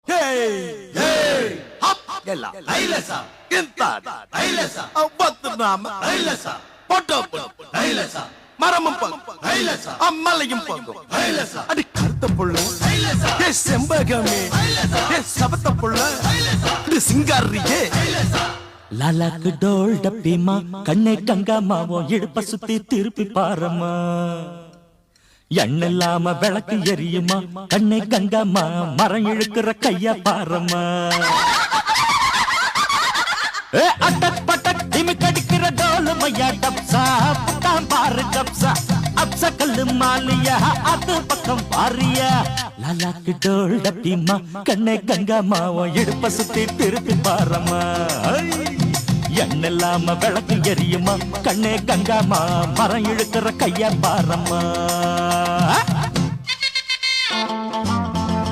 Hey, hey, hop, yalla, laylasa, inta, laylasa, abatnam, laylasa, potop, laylasa, maramum pang, laylasa, ammalayum pang, laylasa, adi kartha pulla, laylasa, ye sembagame, laylasa, ye sabatha pulla, laylasa, adi singariye, laylasa. லாலாக்கு டோல் டப்பிமா கண்ணே கங்காமாவோ இடுப்ப சுத்தி திருப்பி பாரம்மா எண்ணில்லாம விளக்கு எரியுமா கண்ணே கங்காமா மரம் இழுக்கிற கைய பாரம்மா அட்டக் பட்டக் திமிக் அடிக்கிற டோலு மையா டப்சா புட்டாம் பாரு கப்சா அப்சா கல்லு மாலியா அது பக்கம் பாரியா லாலாக்கு டோல் டப்பிமா கண்ணே கங்காமாவோ இடுப்ப சுத்தி திருப்பி பாரம்மா எண்ணில்லாம விளக்கு எரியுமா கண்ணே கங்காமா மரம் இழுக்கிற கைய பாரம்மா